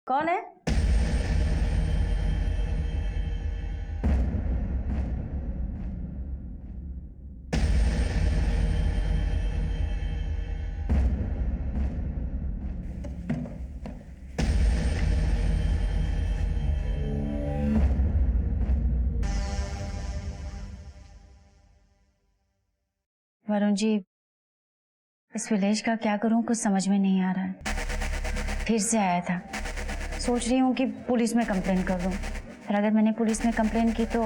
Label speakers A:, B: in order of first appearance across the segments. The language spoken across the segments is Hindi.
A: कौन है? वरुण जी, इस विलेज का क्या करूं, कुछ समझ में नहीं आ रहा है। फिर से आया था। सोच रही हूँ कि पुलिस में कंप्लेन कर दूं, पर अगर मैंने पुलिस में कंप्लेन की तो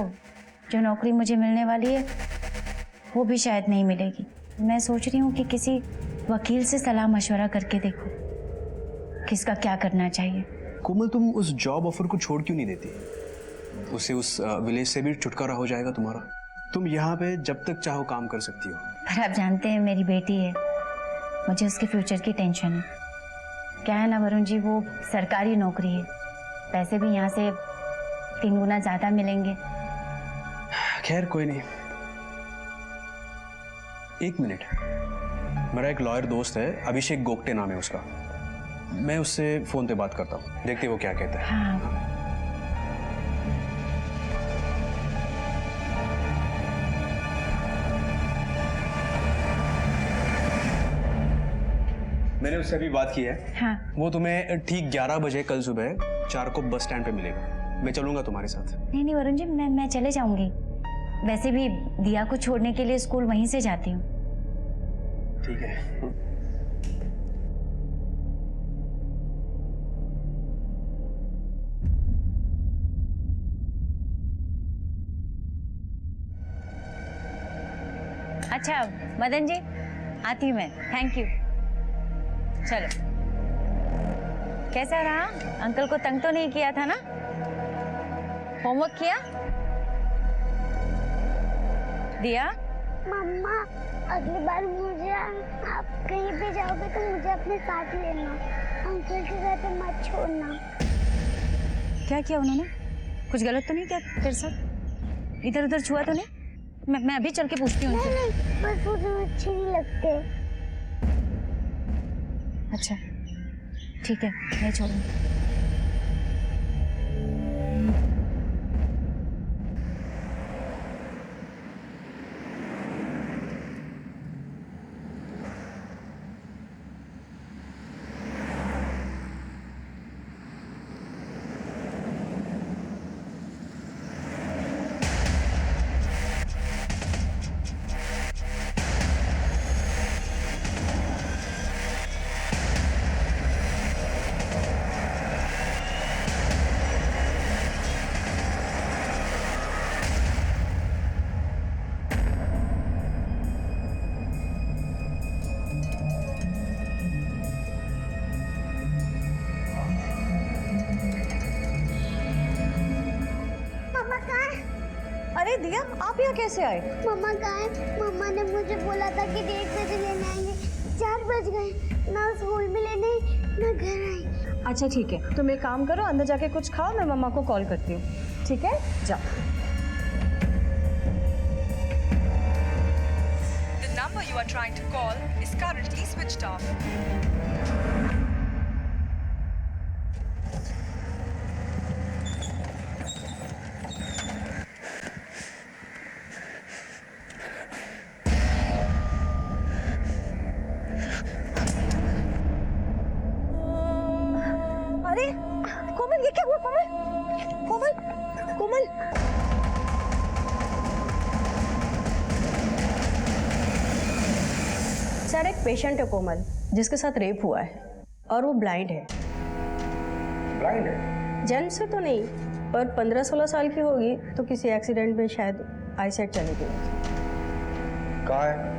A: जो नौकरी मुझे मिलने वाली है वो भी शायद नहीं मिलेगी। मैं सोच रही हूँ कि किसी वकील से सलाह मशवरा करके देखूं किसका क्या करना चाहिए।
B: कोमल, तुम उस जॉब ऑफर को छोड़ क्यों नहीं देती? उससे उस विलेज से भी छुटकारा हो जाएगा तुम्हारा। तुम यहाँ पे जब तक चाहो काम कर सकती हो।
A: पर आप जानते हैं मेरी बेटी है, मुझे उसके फ्यूचर की टेंशन है। क्या है ना वरुण जी, वो सरकारी नौकरी है, पैसे भी यहाँ से 3 गुना ज्यादा मिलेंगे।
B: खैर कोई नहीं, 1 मिनट। मेरा एक लॉयर दोस्त है, अभिषेक गोगटे नाम है उसका, मैं उससे फोन पे बात करता हूँ, देखते वो क्या कहता है।
A: हाँ।
B: मैंने उससे अभी बात की है।
A: हाँ।
B: वो तुम्हें ठीक 11 बजे कल सुबह 4 को बस स्टैंड पे मिलेगा। मैं चलूंगा तुम्हारे साथ।
A: नहीं वरुण जी, मैं चले जाऊंगी। वैसे भी दिया को छोड़ने के लिए स्कूल वहीं से जाती हूँ।
B: ठीक है।
A: अच्छा मदन जी, आती हूँ मैं। Thank you. चलो। कैसा रहा? अंकल को तंग तो नहीं किया था ना? होमवर्क किया? दिया?
C: मम्मा, अगली बार मुझे आप कहीं पे जाओगे तो मुझे अपने साथ लेना। अंकल के घर पे मत छोड़ना।
A: क्या किया उन्होंने? कुछ गलत तो नहीं किया तेरे साथ? इधर उधर छुआ तो नहीं? मैं अभी चल के पूछती हूँ।
C: नहीं, बस मुझे अच्छे नहीं लगते।
A: अच्छा ठीक है, मैं छोड़ूंगी। अरे दिया, आप यहाँ कैसे आए?
C: मम्मा कहाँ है? मम्मा ने मुझे बोला था कि 1:30 बजे लेने आएंगे। 4 बज गए, ना स्कूल में लेने ना घर आए।
D: अच्छा ठीक है, तुम एक काम करो, अंदर जाके कुछ खाओ, मैं मम्मा को कॉल करती हूँ। ठीक है, जाओ।
E: The number you are trying to call is currently switched off.
D: अरे कोमल, ये क्या हुआ? कोमल कोमल कोमल, सर एक पेशेंट है कोमल, जिसके साथ रेप हुआ है और वो ब्लाइंड है।
B: ब्लाइंड है?
D: जन्म से तो नहीं, पर 15-16 साल की होगी तो किसी एक्सीडेंट में शायद आईसाइट चली गई।
B: कहाँ है?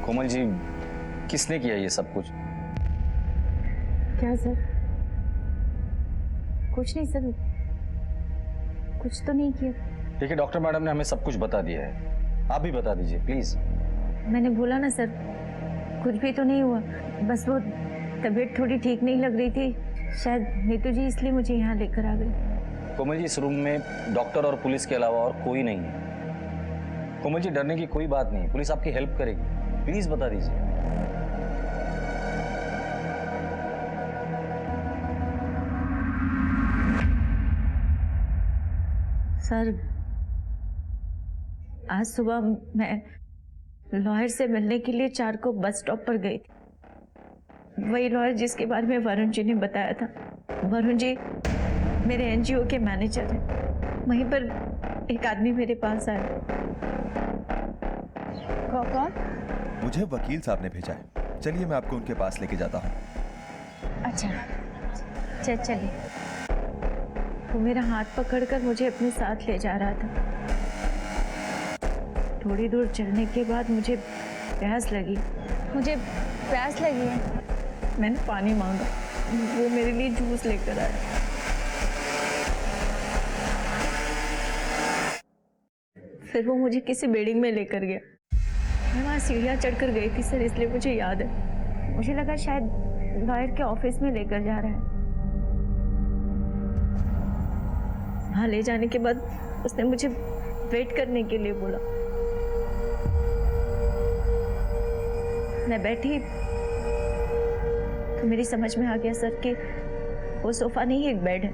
F: कोमल जी, किसने किया ये सब कुछ?
A: क्या सर? कुछ नहीं सर, कुछ तो नहीं किया।
F: देखिए डॉक्टर मैडम ने हमें सब कुछ बता दिया है, आप भी बता दीजिए प्लीज।
A: मैंने बोला ना सर, कुछ भी तो नहीं हुआ, बस वो तबीयत थोड़ी ठीक नहीं लग रही थी, शायद नीतू जी इसलिए मुझे यहाँ लेकर आ गई।
F: कोमल जी, इस रूम में डॉक्टर और पुलिस के अलावा और कोई नहीं है। कोमल जी, डरने की कोई बात नहीं, पुलिस आपकी हेल्प करेगी, प्लीज बता दीजिए।
A: सर, आज सुबह मैं लॉयर से मिलने के लिए चारकोप बस स्टॉप पर गई थी। वही लॉयर जिसके बारे में वरुण जी ने बताया था। वरुण जी मेरे एनजीओ के मैनेजर हैं। वहीं पर एक आदमी मेरे पास आया। कौन?
G: मुझे वकील साहब ने भेजा है। चलिए मैं आपको उनके पास लेके जाता हूँ।
A: अच्छा चलिए। वो मेरा हाथ पकड़कर मुझे अपने साथ ले जा रहा था। थोड़ी दूर चलने के बाद मुझे प्यास लगी है। मैंने पानी मांगा, वो मेरे लिए जूस लेकर आया। फिर वो मुझे किसी बिल्डिंग में लेकर गया। मैं वहाँ सीढ़ियाँ चढ़कर गई थी सर, इसलिए मुझे याद है। मुझे लगा शायद लॉयर के ऑफिस में लेकर जा रहा है। वहाँ ले जाने के बाद उसने मुझे वेट करने के लिए बोला। मैं बैठी तो मेरी समझ में आ गया सर कि वो सोफा नहीं एक बेड है।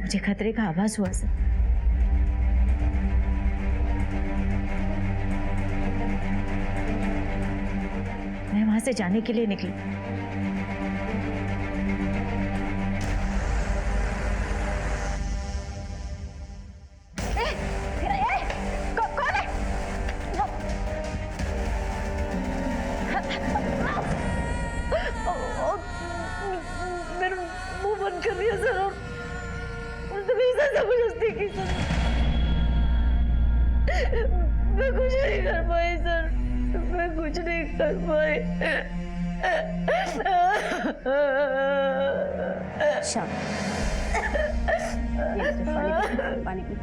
A: मुझे खतरे का आभास हुआ सर। मैं वहां से जाने के लिए निकली। कौन है? मेरा मुंह बंद कर दिया सर, और उसने मेरे साथ जबरदस्ती की सर। मैं कुछ नहीं कर पाई सर, मैं कुछ नहीं कर पाई।
D: पानी पी।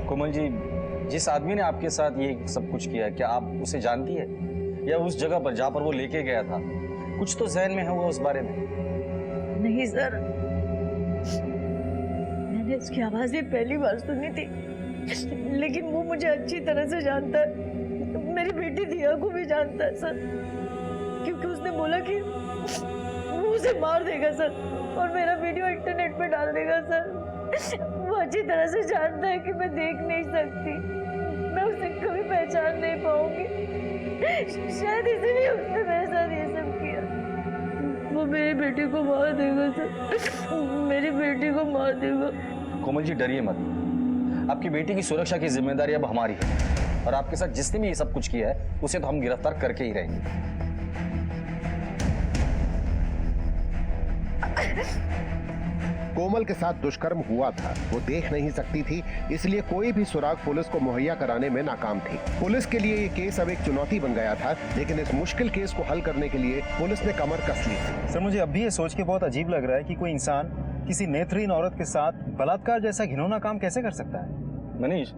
F: कोमल जी, जिस आदमी ने आपके साथ ये सब कुछ किया है, क्या आप उसे जानती है? या उस जगह पर जहां पर वो लेके गया था, कुछ तो ज़हन में है वो उस बारे में?
A: नहीं सर, मैंने उसकी आवाज भी पहली बार सुनी थी, लेकिन वो मुझे अच्छी तरह से जानता है। मेरी बेटी दिया को भी जानता है सर, क्योंकि उसने बोला कि वो उसे मार देगा सर, और मेरा वीडियो इंटरनेट पे डाल देगा सर। वो अच्छी तरह से जानता है कि मैं देख नहीं सकती, मैं उसे कभी पहचान नहीं पाऊंगी। शायद इसीलिए उसने मेरे साथ ये सब किया। वो मेरी बेटी को मार देगा सर, मेरी बेटी को मार देगा।
F: कोमल जी, डरिए मत। आपकी बेटी की सुरक्षा की जिम्मेदारी अब हमारी है, और आपके साथ जिसने भी ये सब कुछ किया है उसे तो हम गिरफ्तार करके ही रहेंगे।
H: कोमल के साथ दुष्कर्म हुआ था, वो देख नहीं सकती थी, इसलिए कोई भी सुराग पुलिस को मुहैया कराने में नाकाम थी। पुलिस के लिए ये केस अब एक चुनौती बन गया था, लेकिन इस मुश्किल केस को हल करने के लिए पुलिस ने कमर कस ली थी।
I: सर, मुझे अब भी ये सोच के बहुत अजीब लग रहा है कि कोई इंसान किसी नेत्रहीन औरत के साथ बलात्कार जैसा घिनौना काम कैसे कर सकता है।
F: मनीष,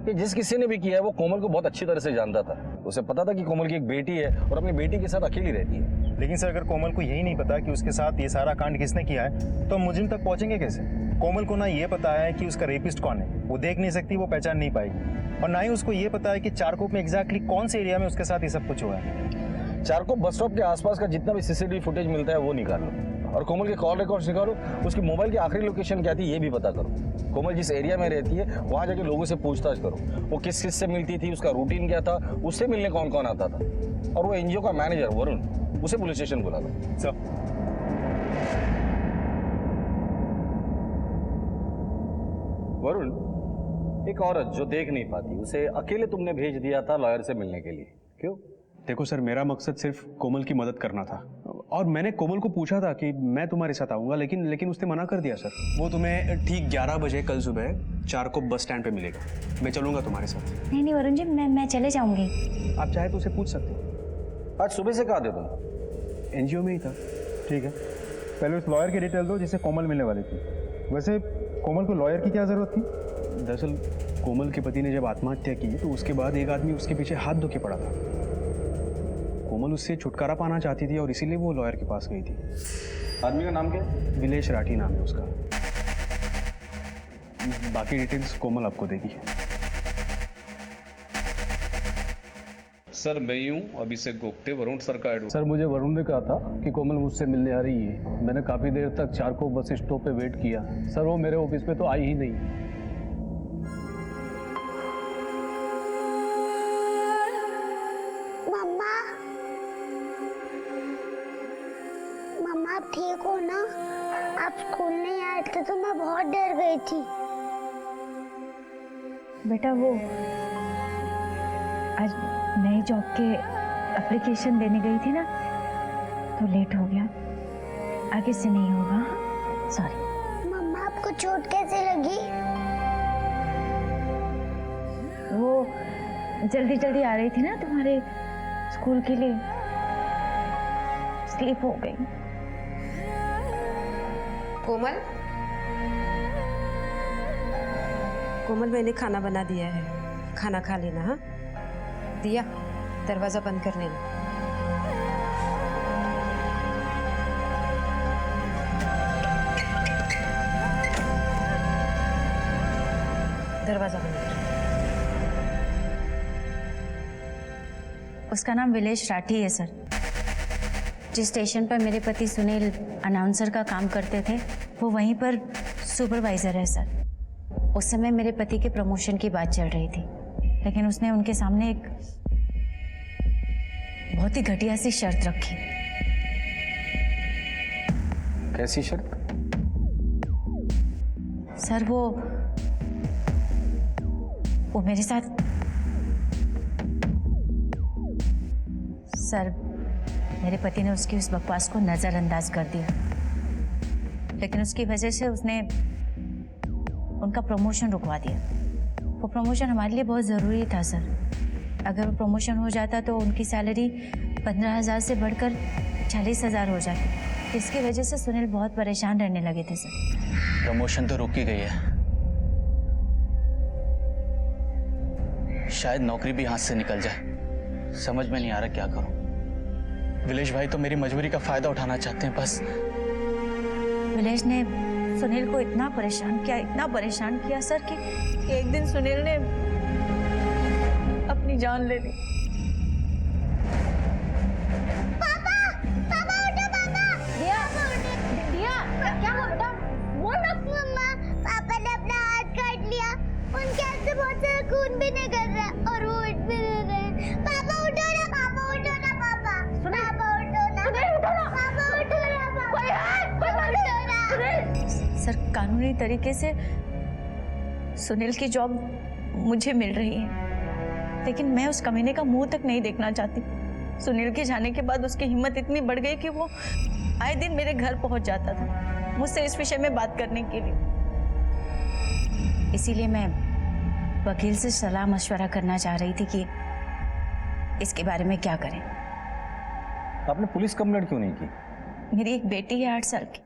F: कि जिस किसी ने भी किया है वो कोमल को बहुत अच्छी तरह से जानता था। उसे पता था कि कोमल की एक बेटी है और अपनी बेटी के साथ अकेली रहती है।
I: लेकिन सर, अगर कोमल को यही नहीं पता कि उसके साथ ये सारा कांड किसने किया है, तो हम मुजरिम तक पहुंचेंगे कैसे? कोमल को ना ये पता है कि उसका रेपिस्ट कौन है, वो देख नहीं सकती, वो पहचान नहीं पाएगी, और ना ही उसको ये पता है कि चारकोप में एग्जैक्टली कौन से एरिया में उसके साथ ये सब कुछ हुआ है।
F: चारकोप बस स्टॉप के आसपास का जितना भी सीसीटीवी फुटेज मिलता है वो निकालो, और कोमल के कॉल रिकॉर्ड्स निकालो। उसकी मोबाइल की आखिरी लोकेशन क्या थी ये भी पता करो। कोमल जिस एरिया में रहती है वहाँ जाके लोगों से पूछताछ करो, वो किस किस से मिलती थी, उसका रूटीन क्या था, उससे मिलने कौन कौन आता था, और वो एनजीओ का मैनेजर वरुण, उसे पुलिस स्टेशन बुला लो।
I: सर,
F: वरुण, एक औरत जो देख नहीं पाती, उसे अकेले तुमने भेज दिया था लॉयर से मिलने के लिए, क्यों?
B: देखो सर, मेरा मकसद सिर्फ कोमल की मदद करना था, और मैंने कोमल को पूछा था कि मैं तुम्हारे साथ आऊँगा, लेकिन उसने मना कर दिया सर। वो तुम्हें ठीक 11 बजे कल सुबह चारकोप बस स्टैंड पे मिलेगा। मैं चलूँगा तुम्हारे साथ।
A: नहीं वरुण जी, मैं चले जाऊंगी।
B: आप चाहे तो उसे पूछ सकते हो।
F: आज सुबह से कहा दे तुम?
B: एनजीओ में ही था।
I: ठीक है, पहले उस लॉयर की डिटेल दो जिससे कोमल मिलने वाली थी। वैसे कोमल को लॉयर की क्या जरूरत थी?
B: दरअसल कोमल के पति ने जब आत्महत्या की तो उसके बाद एक आदमी उसके पीछे हाथ धो के पड़ा था। कोमल उससे छुटकारा पाना चाहती थी और इसीलिए वो लॉयर के पास गई थी।
F: आदमी का नाम क्या है?
B: विलेश राठी नाम है उसका। बाकी डिटेल्स कोमल आपको देगी।
J: सर मैं ही हूँ अभिषेक गोप्ते, वरुण सर का एडवोकेट।
B: सर मुझे वरुण ने कहा था कि कोमल मुझसे मिलने आ रही है। मैंने काफ़ी देर तक चारकोप बस स्टॉप पे वेट किया। सर वो मेरे ऑफिस पे तो आई ही नहीं।
C: मम्मा, मम्मा आप ठीक हो ना? आप स्कूल नहीं आए थे तो मैं बहुत डर गई थी।
A: बेटा वो आज नई जॉब के एप्लीकेशन देने गई थी ना, तो लेट हो गया। आगे से नहीं होगा, सॉरी।
C: मम्मा आपको चोट कैसे लगी?
A: वो जल्दी जल्दी आ रही थी ना तुम्हारे स्कूल के लिए, स्लिप हो गई।
K: कोमल, कोमल मैंने खाना बना दिया है, खाना खा लेना। हाँ दिया, दरवाजा बंद कर लेना। दरवाजा बंद कर।
A: उसका नाम विलेश राठी है सर। जिस स्टेशन पर मेरे पति सुनील अनाउंसर का काम करते थे, वो वहीं पर सुपरवाइजर है सर। उस समय मेरे पति के प्रमोशन की बात चल रही थी, लेकिन उसने उनके सामने एक बहुत ही घटिया सी शर्त रखी।
F: कैसी शर्त?
A: सर वो मेरे साथ, सर मेरे पति ने उसकी उस बकवास को नजरअंदाज कर दिया, लेकिन उसकी वजह से उसने उनका प्रमोशन रुकवा दिया। वो प्रमोशन हमारे लिए बहुत ज़रूरी था सर। अगर वो प्रमोशन हो जाता तो उनकी सैलरी 15,000 से बढ़कर 40,000 हो जाती। इसकी वजह से सुनील बहुत परेशान रहने लगे थे सर।
L: प्रमोशन तो रुक ही गई है, शायद नौकरी भी हाथ से निकल जाए। समझ में नहीं आ रहा क्या करूं। विलेश भाई तो मेरी मजबूरी का फायदा उठाना चाहते हैं बस।
A: विलेश ने सुनील को इतना परेशान किया सर कि एक दिन सुनील ने अपनी जान ले ली।
C: पापा, पापा उठो पापा। दिया, दिया, क्या हुआ बेटा? बोल ना मम्मा, पापा ने अपना हाथ काट लिया। उनके हाथ से बहुत सारा खून भी निकल रहा है और वो उठ भी नहीं रहे। पापा उठो ना, पापा उठो ना, पापा। पापा उठो ना, पापा उठो ना, पापा उठो ना।
A: सर कानूनी तरीके से सुनील की जॉब मुझे मिल रही है, लेकिन मैं उस कमीने का मुंह तक नहीं देखना चाहती। सुनील के जाने के बाद उसकी हिम्मत इतनी बढ़ गई कि वो आए दिन मेरे घर पहुंच जाता था मुझसे इस विषय में बात करने के लिए। इसीलिए मैं वकील से सलाह मशवरा करना चाह रही थी कि इसके बारे में क्या करें।
F: आपने पुलिस कंप्लेंट क्यों नहीं की?
A: मेरी एक बेटी है 8 साल की।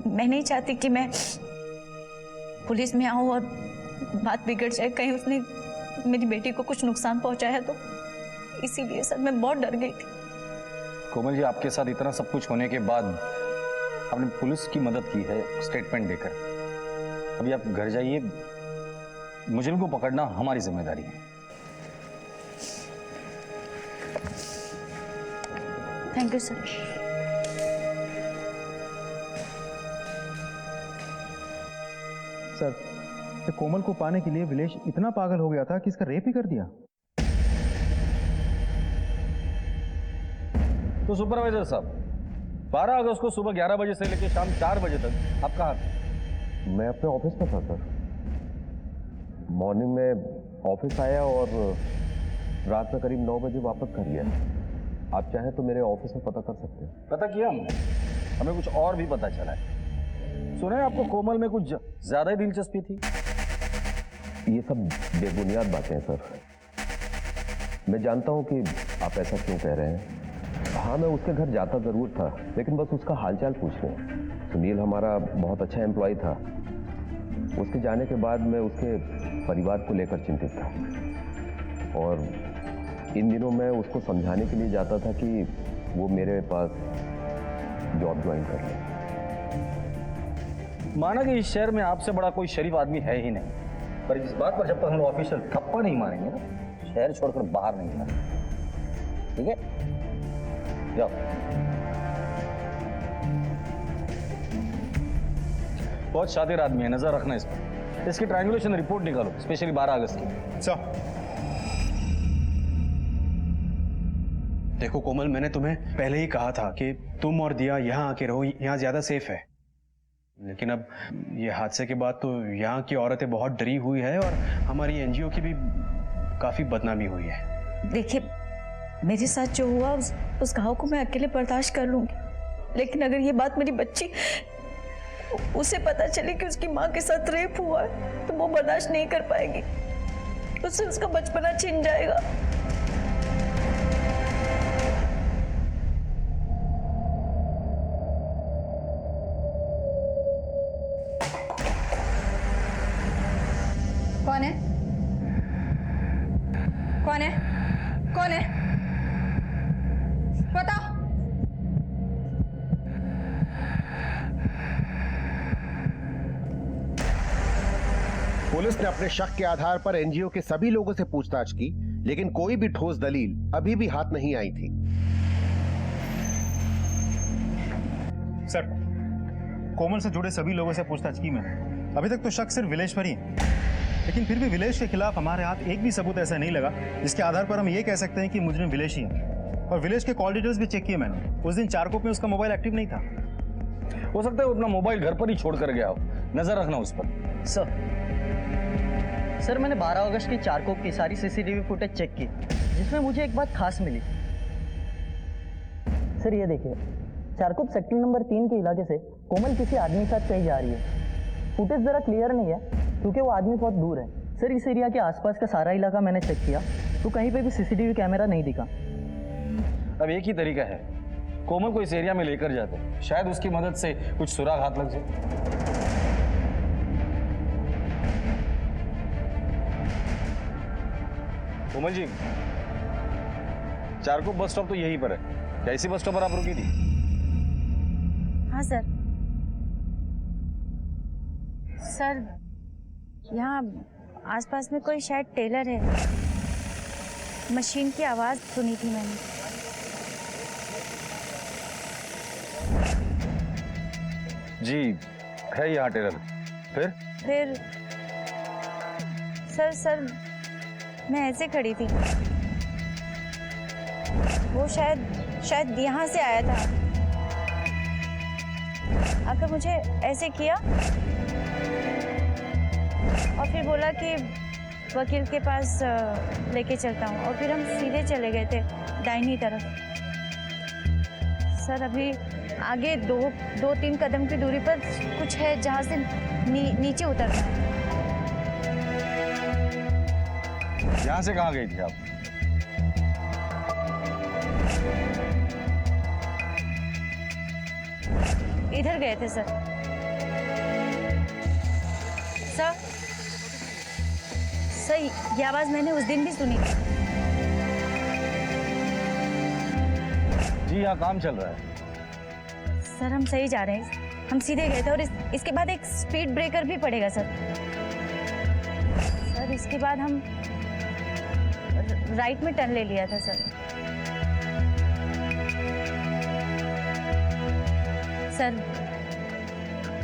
A: मैं नहीं चाहती कि मैं पुलिस में आऊं और बात बिगड़ जाए, कहीं उसने मेरी बेटी को कुछ नुकसान पहुंचाया तो। इसीलिए सर मैं बहुत डर गई थी।
F: कोमल जी, आपके साथ इतना सब कुछ होने के बाद आपने पुलिस की मदद की है स्टेटमेंट देकर। अभी आप घर जाइए, मुजरिम को पकड़ना हमारी जिम्मेदारी है।
A: Thank you sir.
I: सर, तो कोमल को पाने के लिए विलेश इतना पागल हो गया था कि इसका रेप ही कर दिया।
F: तो सुपरवाइजर साहब, 12 अगस्त को सुबह 11 बजे से लेकर शाम 4 बजे तक आप कहाँ थे?
H: मैं अपने ऑफिस में था सर। मॉर्निंग में ऑफिस आया और रात में करीब 9 बजे वापस घर गया। आप चाहें तो मेरे ऑफिस में पता कर सकते हैं।
F: पता किया हमने, हमें कुछ और भी पता चला है। सुना है आपको कोमल में कुछ ज्यादा ही दिलचस्पी थी।
H: ये सब बेबुनियाद बातें हैं सर। मैं जानता हूं कि आप ऐसा क्यों कह रहे हैं। हाँ, मैं उसके घर जाता जरूर था, लेकिन बस उसका हालचाल पूछने। सुनील हमारा बहुत अच्छा एम्प्लॉय था। उसके जाने के बाद मैं उसके परिवार को लेकर चिंतित था और इन दिनों मैं उसको समझाने के लिए जाता था कि वो मेरे पास जॉब ज्वाइन कर ले।
F: माना कि इस शहर में आपसे बड़ा कोई शरीफ आदमी है ही नहीं, पर इस बात पर जब तक हम ऑफिशियल थप्पा नहीं मारेंगे ना, शहर छोड़कर बाहर नहीं जाना, ठीक है? जाओ। बहुत शातिर आदमी है, नजर रखना इस पर। इसकी ट्रायंगुलेशन रिपोर्ट निकालो, स्पेशली 12 अगस्त की।
I: सर
B: देखो कोमल, मैंने तुम्हें पहले ही कहा था कि तुम और दिया यहाँ आके रहो, यहाँ ज्यादा सेफ है। लेकिन अब ये हादसे के बाद तो यहाँ की औरतें बहुत डरी हुई है और हमारी एनजीओ की भी काफी बदनामी हुई है।
A: देखिए, मेरे साथ जो हुआ उस घाव को मैं अकेले बर्दाश्त कर लूंगी, लेकिन अगर ये बात मेरी बच्ची उसे पता चले कि उसकी माँ के साथ रेप हुआ है तो वो बर्दाश्त नहीं कर पाएगी, उससे उसका बचपना छिन जाएगा।
E: कौन है? कौन है? कौन है? बताओ।
H: पुलिस ने अपने शक के आधार पर एनजीओ के सभी लोगों से पूछताछ की, लेकिन कोई भी ठोस दलील अभी भी हाथ नहीं आई थी।
I: सर, कोमल से जुड़े सभी लोगों से पूछताछ की मैंने। अभी तक तो शक सिर्फ विलेश पर ही है, लेकिन फिर भी विलेश के खिलाफ हमारे हाथ एक भी सबूत ऐसा नहीं लगा जिसके आधार पर हम ये कह सकते हैं कि मुजरिम विलेश ही है। और विलेश के कॉल डिटेल्स भी चेक किए मैंने। उस दिन चारकोप में उसका मोबाइल एक्टिव नहीं था।
F: हो सकता है वो अपना मोबाइल घर पर ही छोड़ कर गया हो, नजर रखना उस पर।
L: सर मैंने 12 अगस्त की चारकोप की सारी सीसीटीवी फुटेज चेक की, जिसमें मुझे एक बात खास मिली। सर ये देखिए, चारकोप सेक्टर नंबर 3 के इलाके से कोमल किसी आदमी के साथ कहीं जा रही है। फुटेज जरा क्लियर नहीं है क्योंकि वो आदमी बहुत दूर है। सर इस एरिया के आसपास का सारा इलाका मैंने चेक किया तो कहीं पे भी सीसीटीवी कैमरा नहीं दिखा।
F: अब एक ही तरीका है, कोमल को इस एरिया में लेकर जाते, शायद उसकी मदद से कुछ सुराग हाथ लग जाए। कोमल जी, चारकोप बस स्टॉप तो यहीं पर है, क्या इसी बस स्टॉप पर आप रुकी थी?
A: हाँ सर। सर यहाँ आसपास में कोई शायद टेलर है, मशीन की आवाज सुनी थी मैंने।
F: जी है यहाँ टेलर। फिर
A: सर मैं ऐसे खड़ी थी, वो शायद यहाँ से आया था, आकर मुझे ऐसे किया और फिर बोला कि वकील के पास लेके चलता हूँ, और फिर हम सीधे चले गए थे दाहिनी तरफ। सर अभी आगे दो तीन कदम की दूरी पर कुछ है जहाँ से नीचे उतरना है।
F: यहाँ से कहाँ गई थी आप?
A: इधर गए थे सर। सर ये आवाज मैंने उस दिन भी सुनी थी।
F: जी यहाँ काम चल रहा है।
A: सर हम सही जा रहे हैं, हम सीधे गए थे और इसके बाद एक स्पीड ब्रेकर भी पड़ेगा सर। सर इसके बाद हम राइट में टर्न ले लिया था सर। सर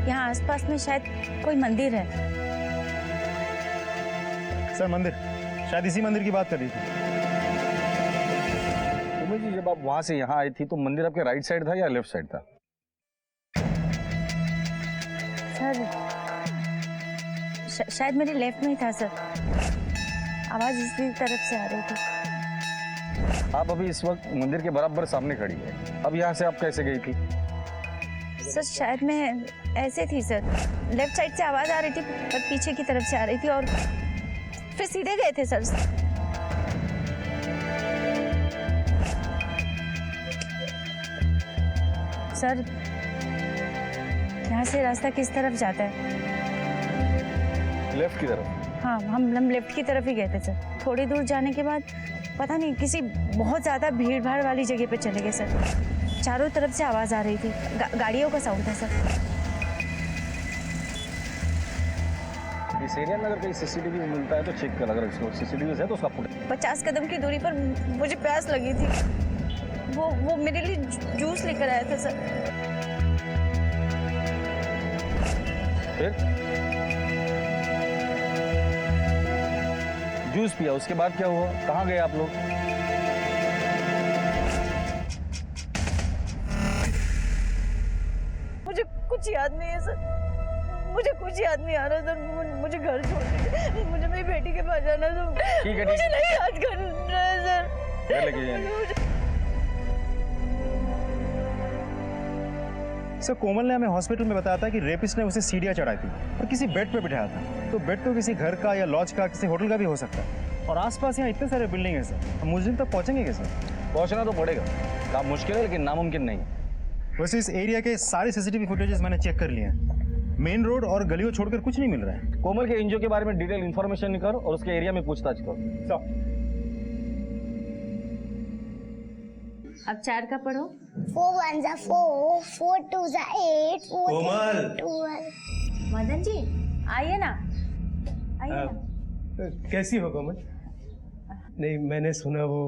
A: यहाँ आसपास में शायद कोई मंदिर है।
I: सर मंदिर, शायद इसी मंदिर की बात कर रही थी।
F: जी जब आप वहां से यहाँ आई थी तो मंदिर आपके राइट साइड था या लेफ्ट साइड था?
A: सर शायद मेरे लेफ्ट में ही था सर। आवाज इसी तरफ से आ रही थी।
F: आप अभी इस वक्त मंदिर के बराबर सामने खड़ी है, अब यहाँ से आप कैसे गई थी?
A: सर शायद मैं ऐसे थी सर, लेफ्ट साइड से आवाज आ रही थी पर पीछे की तरफ से आ रही थी और फिर सीधे गए थे सर। सर यहाँ से रास्ता किस तरफ जाता है?
F: लेफ्ट की तरफ।
A: हाँ हम लेफ्ट की तरफ ही गए थे सर। थोड़ी दूर जाने के बाद पता नहीं किसी बहुत ज्यादा भीड़ भाड़ वाली जगह पे चले गए सर। चारों तरफ से आवाज आ रही थी, गाड़ियों का साउंड था सर।
F: इस एरिया में अगर कहीं सीसीटीवी मिलता है तो चेक कर, अगर सीसीटीवी है तो उसका फुटेज।
D: 50 कदम की दूरी पर मुझे प्यास लगी थी, वो मेरे लिए जूस लेकर आया था सर।
F: फिर जूस पिया, उसके बाद क्या हुआ, कहाँ गए आप लोग?
D: मुझे कुछ याद नहीं है सर, मुझे कुछ याद नहीं आ रहा सर। मुझे घर छोड़ दीजिए, मुझे मेरी बेटी के पास जाना सर।
F: ठीक है,
D: मुझे नहीं याद कर रहा है सर।
F: घर लेके जाएंगे।
I: सर कोमल ने हमें हॉस्पिटल में बताया था कि रेपिस्ट ने उसे सीढ़ियाँ चढ़ाई थी और किसी बेड पे बिठाया था। तो बेड तो किसी घर का या लॉज का, किसी होटल का भी हो सकता है। और आसपास यहाँ इतने सारे बिल्डिंग है सर, हम मुझे तक पहुँचेंगे कैसे?
F: पहुँचना तो पड़ेगा, काम मुश्किल है लेकिन नामुमकिन नहीं है।
I: वैसे इस एरिया के सारे सीसीटीवी फुटेजेस मैंने चेक कर लिए हैं, मेन रोड और गलियों छोड़कर कुछ नहीं मिल रहा है।
F: कोमल के एनजीओ के बारे में डिटेल इन्फॉर्मेशन निकाल और उसके एरिया में पूछताछ करो।
A: अब 4 का पढ़ो।
C: 4 1 4, 4 2 8, 4
B: कोमल।
C: 2 1।
A: मदन जी आइए ना, आइए ना।
B: कैसी हो कोमल? नहीं, मैंने सुना वो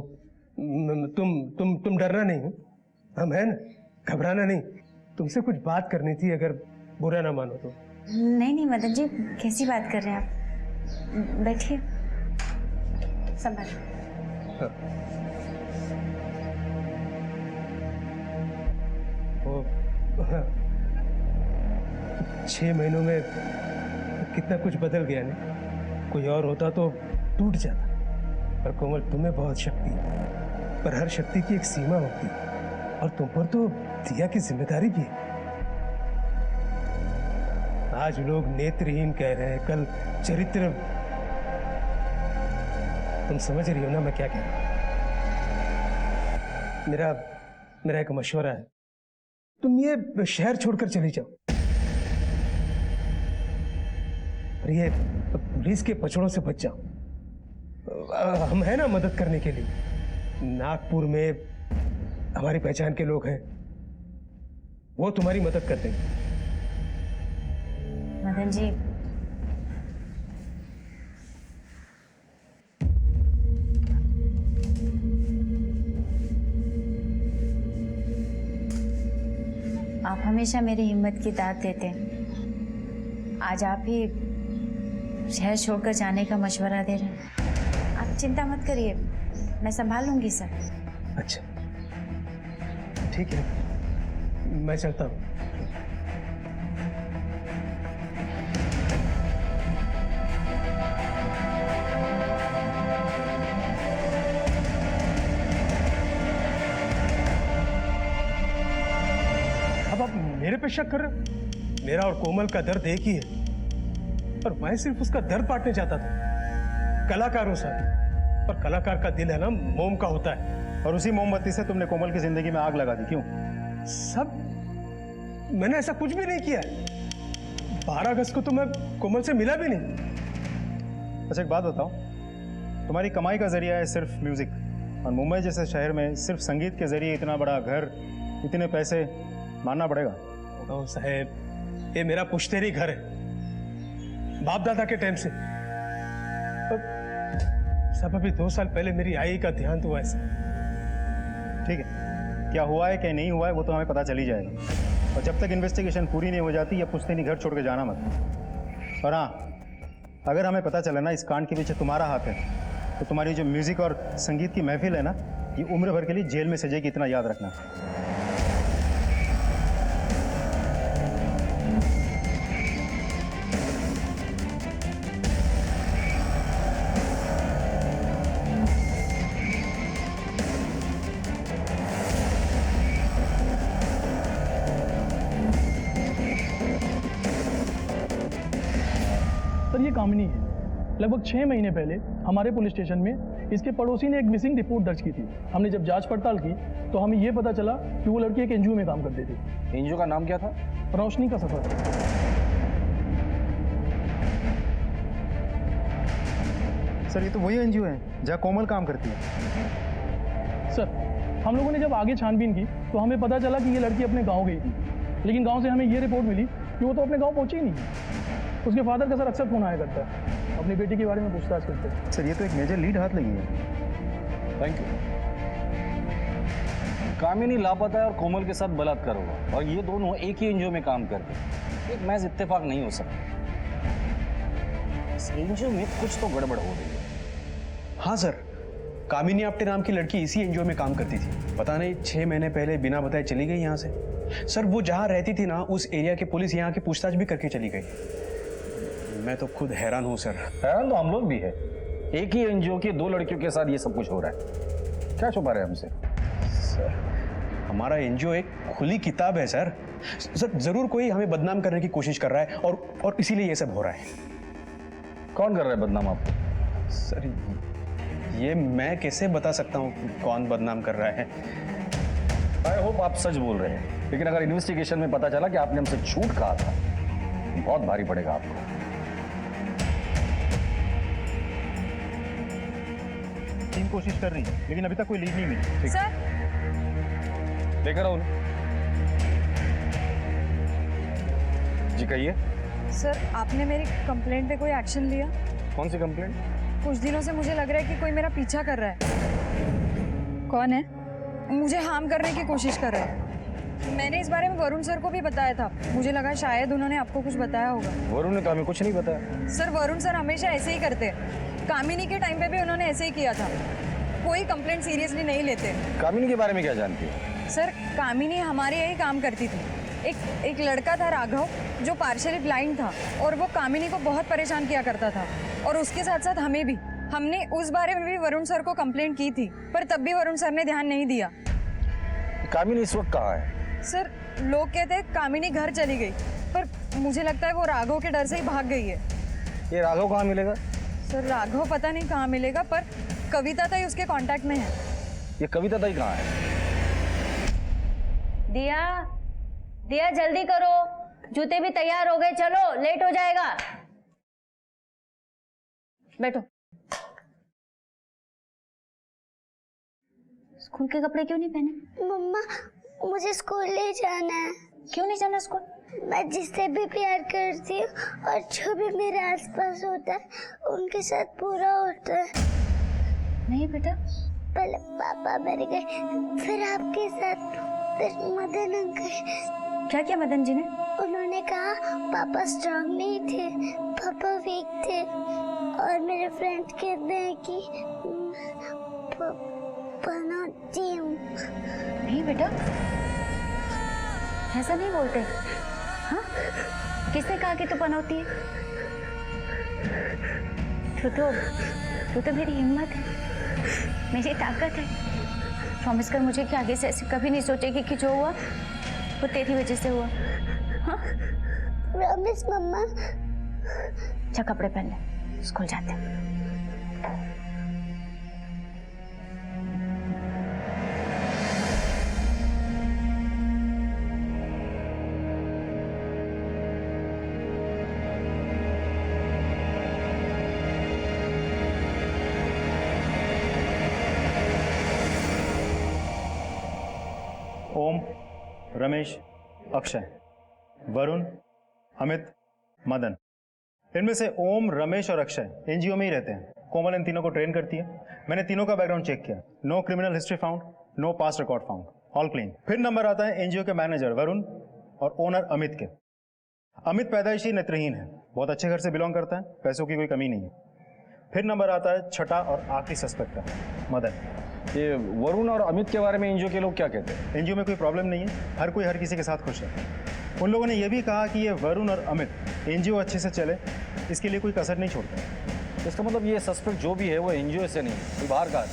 B: तुम डरना नहीं, हम है ना, घबराना नहीं। तुमसे कुछ बात करनी थी, अगर बुरा ना मानो तो।
A: नहीं मदन जी, कैसी बात कर रहे हैं आप? बैठिए, संभाल।
B: हाँ। वो 6 महीनों में कितना कुछ बदल गया नहीं। कोई और होता तो टूट जाता। पर कोमल, तुम्हें बहुत शक्ति है, पर हर शक्ति की एक सीमा होती है, और तुम पर तो दिया की जिम्मेदारी भी है। आज लोग नेत्रहीन कह रहे हैं, कल चरित्र। तुम समझ रही हो ना मैं क्या कह रहा हूं? मेरा एक मशवरा है, तुम ये शहर छोड़कर चली जाओ, और ये पुलिस के पचड़ों से बच जाओ। हम है ना मदद करने के लिए। नागपुर में हमारी पहचान के लोग हैं, वो तुम्हारी मदद कर देंगे।
A: मदन जी, आप हमेशा मेरी हिम्मत की दाद देते हैं। आज आप ही शहर छोड़कर जाने का मशवरा दे रहे हैं। आप चिंता मत करिए, मैं संभाल लूंगी सर।
B: अच्छा, ठीक है, मैं चलता हूँ। अब आप मेरे पे शक कर रहे हो? मेरा और कोमल का दर्द एक ही है, और मैं सिर्फ उसका दर्द बांटने चाहता था। कलाकारों से, और कलाकार का दिल है ना, मोम का होता है।
I: और उसी मोमबत्ती से तुमने कोमल की जिंदगी में आग लगा दी, क्यों?
B: सब मैंने ऐसा कुछ भी नहीं किया। 12 अगस्त को तो मैं कोमल से मिला भी नहीं।
I: अच्छा एक बात बताओ, तुम्हारी कमाई का जरिया है सिर्फ म्यूजिक, और मुंबई जैसे शहर में सिर्फ संगीत के जरिए इतना बड़ा घर, इतने पैसे, मानना पड़ेगा।
B: ओ साहेब, ये मेरा पुश्तैनी घर है, बाप दादा के टाइम से। सब अभी 2 साल पहले मेरी आई का ध्यान तो ऐसा।
I: ठीक है, क्या हुआ है क्या नहीं हुआ है वो तो हमें पता चल ही जाएगा, और जब तक इन्वेस्टिगेशन पूरी नहीं हो जाती या पुश्तैनी घर छोड़ के जाना मत। और हाँ, अगर हमें पता चला ना इस कांड के पीछे तुम्हारा हाथ है, तो तुम्हारी जो म्यूजिक और संगीत की महफिल है ना, ये उम्र भर के लिए जेल में सजेगी, इतना याद रखना।
L: सर ये कामिनी है। लगभग 6 महीने पहले हमारे पुलिस स्टेशन में इसके पड़ोसी ने एक मिसिंग रिपोर्ट दर्ज की थी। हमने जब जांच पड़ताल की तो हमें ये पता चला कि वो लड़की एक एनजीओ में काम करती थी।
F: एनजीओ का नाम क्या था?
L: रोशनी का सफर।
I: सर ये तो वही एनजीओ है जहाँ कोमल काम करती है।
L: सर हम लोगों ने जब आगे छानबीन की तो हमें पता चला कि ये लड़की अपने गाँव गई थी, लेकिन गाँव से हमें ये रिपोर्ट मिली कि वो तो अपने गाँव पहुँची ही नहीं। उसके फादर का सर अक्सर फोन आया करता है, अपनी बेटी के बारे में पूछताछ करते हैं।
I: सर ये तो एक मेजर लीड हाथ लगी है।
F: Thank you. कामिनी लापता है और कोमल के साथ बलात्कार हुआ, और ये दोनों एक ही एनजीओ में काम करते हैं। एक महज इत्तेफाक नहीं हो सकता। इस एनजीओ में कुछ तो गड़बड़ हो रही है।
B: हाँ सर, कामिनी आप्टे नाम की लड़की इसी एनजीओ में काम करती थी। पता नहीं 6 महीने पहले बिना बताए चली गई यहाँ से। सर वो जहाँ रहती थी ना, उस एरिया की पुलिस यहाँ की पूछताछ भी करके चली गई। मैं तो खुद हैरान हूँ सर।
F: हैरान तो हम लोग भी है। एक ही एनजीओ की 2 लड़कियों के साथ ये सब कुछ हो रहा है। क्या छुपा रहे हैं हमसे?
B: सर हमारा एनजीओ एक खुली किताब है सर। सर जरूर कोई हमें बदनाम करने की कोशिश कर रहा है और इसीलिए ये सब हो रहा है।
F: कौन कर रहा है बदनाम आपको?
B: सर ये मैं कैसे बता सकता हूँ कौन बदनाम कर रहा है।
F: आई होप आप सच बोल रहे हैं, लेकिन अगर इन्वेस्टिगेशन में पता चला कि आपने हमसे झूठ कहा था, बहुत भारी पड़ेगा आपको।
I: टीम कोशिश कर रही है, लेकिन अभी तक कोई लीड नहीं मिली।
E: सर
F: लेकर आओ। जी कहिए।
E: सर आपने मेरी कंप्लेंट पे कोई एक्शन लिया?
F: कौन सी कंप्लेंट?
E: कुछ दिनों से मुझे लग रहा है कि कोई मेरा पीछा कर रहा है। कौन है? मुझे हार्म करने की कोशिश कर रहा है। मैंने इस बारे में वरुण सर को भी बताया था। मुझे लगा शायद उन्होंने आपको कुछ बताया होगा।
F: वरुण ने तो हमें कुछ नहीं बताया।
E: सर वरुण सर हमेशा ऐसे ही करते हैं। कामिनी के टाइम पे भी उन्होंने ऐसे ही किया था। कोई कंप्लेंट सीरियसली नहीं लेते।
F: कामिनी के बारे में क्या जानती है?
E: सर कामिनी हमारे यही काम करती थी। एक लड़का था राघव, जो पार्शियली ब्लाइंड था, और वो कामिनी को बहुत परेशान किया करता था, और उसके साथ साथ हमें भी। हमने उस बारे में भी वरुण सर को कंप्लेंट की थी, पर तब भी वरुण सर ने ध्यान नहीं दिया।
F: कामिनी इस वक्त कहाँ है?
E: सर लोग कहते हैं कामिनी घर चली गई, पर मुझे लगता है वो राघव के डर से ही भाग गई है।
F: ये राघव कहाँ मिलेगा?
E: सर राघव पता नहीं कहाँ मिलेगा, पर कविता ताई उसके कांटेक्ट में है।
F: ये कविता ताई कहाँ है?
A: दिया दिया जल्दी करो, जूते भी तैयार हो गए, चलो लेट हो जाएगा। बैठो। स्कूल के कपड़े क्यों नहीं पहने?
C: मम्मा मुझे स्कूल नहीं जाना है।
A: क्यों नहीं जाना स्कूल?
C: मैं जिससे भी प्यार करती हूँ और जो भी मेरे आसपास होता है उनके साथ पूरा होता है।
A: नहीं बेटा।
C: पहले पापा मर गए, फिर आपके साथ, फिर मदन अंकल।
A: क्या किया मदन जी ने?
C: उन्होंने कहा पापा स्ट्रांग नहीं थे, पापा वीक थे, और मेरे फ्रेंड कहते हैं कि पनौती हूँ।
A: नहीं बेटा, ऐसा नहीं बोलते। हाँ, किसने कहा कि तू पनौती है? तू तो मेरी हिम्मत है, मेरी ताकत है। प्रॉमिस कर मुझे कि आगे से ऐसे कभी नहीं सोचेगी कि जो हुआ वो तेरी वजह से हुआ। हाँ?
C: प्रॉमिस मम्मा।
A: अच्छा कपड़े पहन ले, स्कूल जाते हैं।
I: ओम, रमेश, अक्षय, वरुण, अमित, मदन। इनमें से ओम, रमेश और अक्षय एनजीओ में ही रहते हैं। कोमल इन तीनों को ट्रेन करती है। मैंने तीनों का बैकग्राउंड चेक किया। No criminal history found, no past record found, all clean. फिर नंबर आता है एनजीओ के मैनेजर वरुण और ओनर अमित के। अमित पैदाइशी नेत्रहीन है, बहुत अच्छे घर से बिलोंग करता है, पैसों की कोई कमी नहीं है। फिर नंबर आता है छठा और आखिरी सस्पेक्ट का, मदन।
F: ये वरुण और अमित के बारे में एनजीओ के लोग क्या कहते हैं?
I: एनजीओ में कोई प्रॉब्लम नहीं है, हर कोई हर किसी के साथ खुश है। उन लोगों ने यह भी कहा कि ये वरुण और अमित एनजीओ अच्छे से चले, इसके लिए कोई कसर नहीं छोड़ते।
F: इसका मतलब ये सस्पेक्ट जो भी है वो एनजीओ से नहीं, कोई बाहर का है।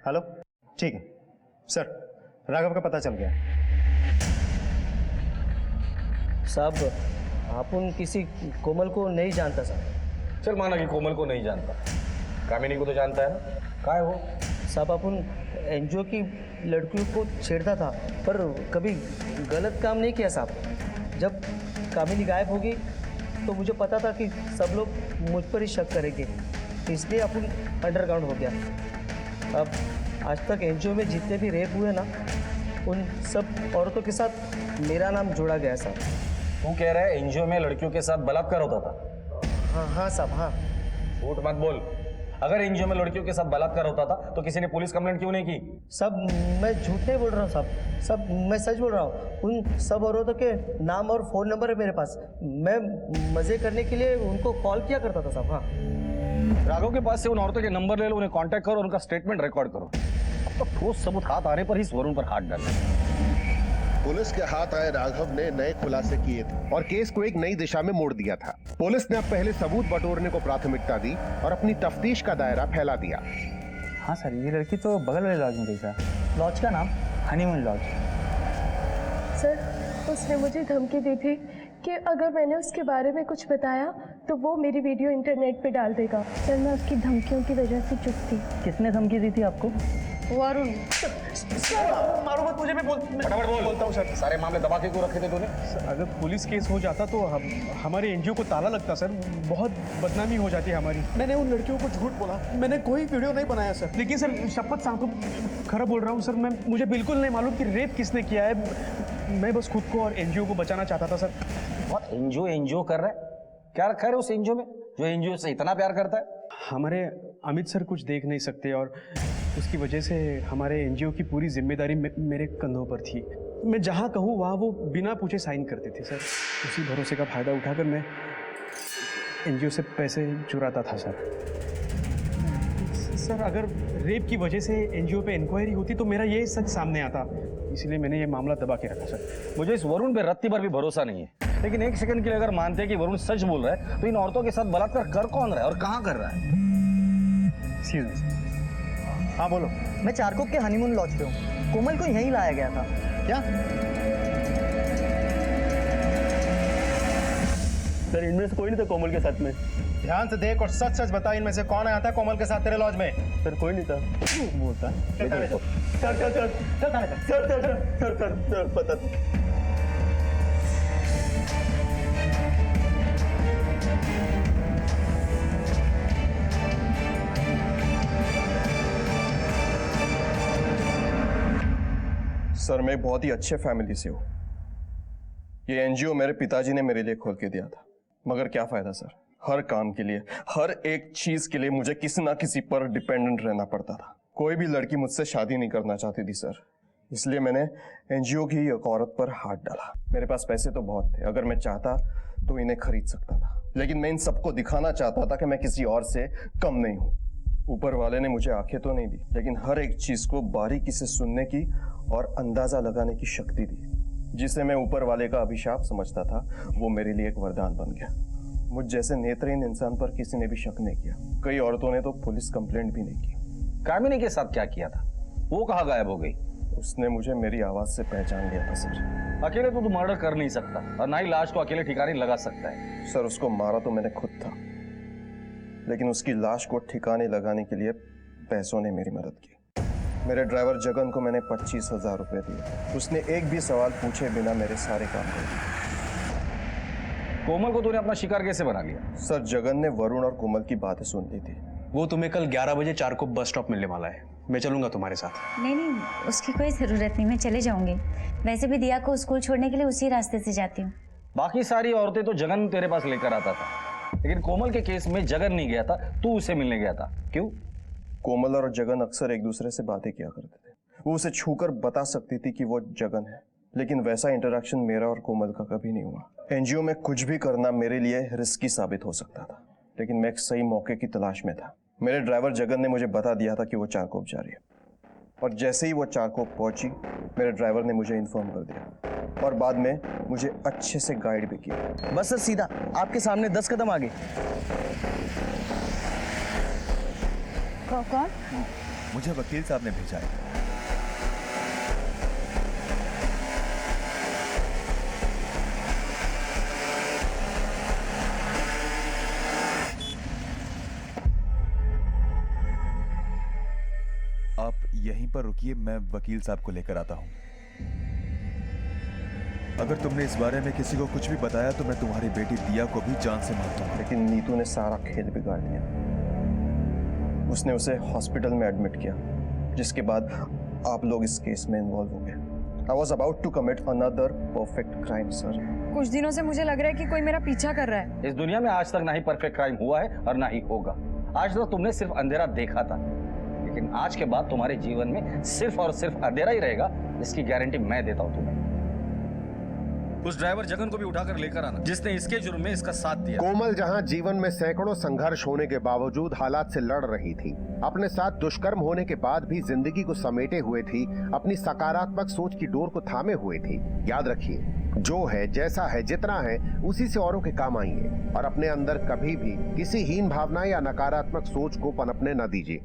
I: हेलो, ठीक है सर, राघव का पता चल गया।
L: साहब आप किसी कोमल को नहीं जानता साहब।
F: चल माना कि कोमल को नहीं जानता, कामिनी को तो जानता है ना, कहाँ है वो?
L: साहब अपन एनजीओ की लड़कियों को छेड़ता था, पर कभी गलत काम नहीं किया साहब। जब कामिनी गायब होगी तो मुझे पता था कि सब लोग मुझ पर ही शक करेंगे, इसलिए अपन अंडरग्राउंड हो गया। अब आज तक एनजीओ में जितने भी रेप हुए ना, उन सब औरतों के साथ मेरा नाम जोड़ा गया साहब।
F: तू कह रहा है एनजीओ में लड़कियों के साथ बलात्कार होता था?
L: हाँ साहब, हाँ।
F: झूठ मत बोल। अगर एनजीओ में लड़कियों के साथ बलात्कार होता था तो किसी ने पुलिस कंप्लेंट क्यों नहीं की?
L: सब मैं झूठ नहीं बोल रहा हूँ साहब, सब मैं सच बोल रहा हूँ। उन सब औरतों के नाम और फ़ोन नंबर है मेरे पास। मैं मज़े करने के लिए उनको कॉल किया करता था साहब। हाँ,
F: राघव के पास से उन औरतों के नंबर ले लो, उन्हें कांटेक्ट करो, उनका स्टेटमेंट रिकॉर्ड करो। अब तो ठोस सबूत हाथ आने पर ही इस वरुण पर हाथ डालना।
H: पुलिस के हाथ आए राघव ने नए खुलासे किए थे और केस को एक नई दिशा में मोड़ दिया था। पुलिस ने अब पहले सबूत बटोरने को प्राथमिकता दी और अपनी तफ्तीश का दायरा फैला दिया।
L: हाँ सर, ये लड़की तो बगल वाले लॉज में गई सर। लॉज का नाम हनीमून लॉज।
M: सर, उसने मुझे धमकी दी थी कि अगर मैंने उसके बारे में कुछ बताया तो वो मेरी वीडियो इंटरनेट पे डाल देगा। सर, मैं उसकी धमकियों की वजह से चुप थी।
L: किसने धमकी दी थी आपको?
M: वरुण।
B: मारो मत, मुझे भी
F: फटाफट बोलता हूँ सर। सारे मामले दबा के क्यों रखे थे तूने?
B: अगर पुलिस केस हो जाता तो हमारे एनजीओ को ताला लगता सर, बहुत बदनामी हो जाती हमारी।
N: मैंने उन लड़कियों को झूठ बोला, मैंने कोई वीडियो नहीं बनाया सर।
B: लेकिन सर शपथ सांखो खरा बोल रहा हूँ सर, मुझे बिल्कुल नहीं मालूम कि रेप किसने किया है। मैं बस खुद को और एनजीओ को बचाना चाहता था सर।
F: बहुत एनजीओ कर रहा है? क्या रखा है उस एनजीओ में जो एनजीओ से इतना प्यार करता है?
B: हमारे अमित सर कुछ देख नहीं सकते और उसकी वजह से हमारे एनजीओ की पूरी जिम्मेदारी मेरे कंधों पर थी। मैं जहाँ कहूँ वहाँ वो बिना पूछे साइन करते थे सर। उसी भरोसे का फायदा उठाकर मैं एनजीओ से पैसे चुराता था सर। सर, अगर रेप की वजह से एनजीओ पे इंक्वायरी होती तो मेरा ये सच सामने आता, इसलिए मैंने ये मामला दबा के रखा सर।
F: मुझे इस वरुण पे रत्ती भर भी भरोसा नहीं है, लेकिन एक सेकंड के लिए अगर मानते हैं कि वरुण सच बोल रहा है तो इन औरतों के साथ बलात्कार कर कौन रहा है और कहाँ कर रहा है?
L: हाँ बोलो। मैं चारकोप के हनीमून लॉज पे हूँ। कोमल को यहीं लाया गया था। क्या?
B: सर, इनमें से कोई नहीं था कोमल के साथ में।
I: ध्यान से देख और सच सच बता, इनमें से कौन आया था कोमल के साथ तेरे लॉज में?
B: सर, कोई नहीं था। बोलता सर पता।
O: सर, मैं बहुत ही अच्छे फैमिली से हूँ। ये एनजीओ मेरे पिताजी ने मेरे लिए खोल के दिया था, मगर क्या फायदा सर, हर काम के लिए, हर एक चीज के लिए मुझे किसी ना किसी पर डिपेंडेंट रहना पड़ता था। कोई भी लड़की मुझसे शादी नहीं करना चाहती थी सर, इसलिए मैंने एनजीओ की एक औरत पर हाथ डाला। मेरे पास पैसे तो बहुत थे, अगर मैं चाहता तो इन्हें खरीद सकता था, लेकिन मैं इन सबको दिखाना चाहता था कि मैं किसी और से कम नहीं हूँ। ऊपर वाले ने मुझे आंखें तो नहीं दी, लेकिन हर एक चीज को बारीकी से सुनने की और अंदाजा लगाने की शक्ति दी। जिसे मैं ऊपर वाले का अभिशाप समझता था, वो मेरे लिए एक वरदान बन गया। मुझ जैसे नेत्रहीन इंसान पर किसी ने भी शक नहीं किया। कई औरतों ने तो पुलिस कंप्लेंट भी नहीं की।
F: कामिनी के साथ क्या किया था? वो कहाँ गायब हो गई?
O: उसने मुझे मेरी आवाज से पहचान लिया था सर।
F: अकेले तो तू मर्डर कर नहीं सकता और ना ही लाश को अकेले ठिकाने लगा सकता है।
O: सर, उसको मारा तो मैंने खुद था, लेकिन उसकी लाश को ठिकाने लगाने के लिए पैसों ने मेरी मदद की। मेरे ड्राइवर जगन को मैंने 25,000 रुपए दिए। उसने एक भी सवाल पूछे बिना मेरे सारे काम कर दिए।
F: कोमल को तूने अपना शिकार कैसे बना लिया?
O: सर, जगन ने वरुण और कोमल की बातें सुन ली थी।
B: वो तुम्हें कल 11 बजे चारकोप बस स्टॉप मिलने वाला है। मैं चलूंगा तुम्हारे साथ।
A: नहीं, उसकी कोई ज़रूरत नहीं, मैं चले जाऊंगी। वैसे भी दिया को स्कूल छोड़ने के लिए उसी रास्ते से जाती हूँ।
F: बाकी सारी औरतें तो जगन तेरे पास लेकर आता था, लेकिन कोमल के केस में जगन नहीं गया था, तू उसे मिलने गया था। क्यों?
O: कोमल और जगन अक्सर एक दूसरे से बातें किया करते थे। वो उसे छूकर बता सकती थी कि वो जगन है, लेकिन वैसा इंटरेक्शन मेरा और कोमल का कभी नहीं हुआ। एनजीओ में कुछ भी करना मेरे लिए रिस्की साबित हो सकता था, लेकिन मैं एक सही मौके की तलाश में था। मेरे ड्राइवर जगन ने मुझे बता दिया था कि वो चारकोप जा रही है, और जैसे ही वो चारकोप पहुंची, मेरे ड्राइवर ने मुझे इन्फॉर्म कर दिया और बाद में मुझे अच्छे से गाइड भी किया।
L: बस सर, सीधा आपके सामने 10 कदम आगे।
A: कौन?
G: मुझे वकील साहब ने भेजा है। आप यहीं पर रुकिए, मैं वकील साहब को लेकर आता हूं। अगर तुमने इस बारे में किसी को कुछ भी बताया तो मैं तुम्हारी बेटी दिया को भी जान से मार दूंगा।
O: लेकिन नीतू ने सारा खेल बिगाड़ दिया। उसने उसे हॉस्पिटल में एडमिट किया, जिसके बाद आप लोग इस केस में इन्वॉल्व हो गए। I was about to commit another perfect crime, sir.
E: कुछ दिनों से मुझे लग रहा है कि कोई मेरा पीछा कर रहा है।
F: इस दुनिया में आज तक ना ही परफेक्ट क्राइम हुआ है और ना ही होगा। आज तक तुमने सिर्फ अंधेरा देखा था, लेकिन आज के बाद तुम्हारे जीवन में सिर्फ और सिर्फ अंधेरा ही रहेगा, इसकी गारंटी मैं देता हूं तुम्हें। उस ड्राइवर जगन को भी उठाकर लेकर आना जिसने इसके जुर्म में इसका साथ दिया।
H: कोमल जहां जीवन में सैकड़ों संघर्ष होने के बावजूद हालात से लड़ रही थी, अपने साथ दुष्कर्म होने के बाद भी जिंदगी को समेटे हुए थी, अपनी सकारात्मक सोच की डोर को थामे हुए थी। याद रखिए, जो है, जैसा है, जितना है, उसी से औरों के काम आइए और अपने अंदर कभी भी किसी हीन भावना या नकारात्मक सोच को पनपने न दीजिए।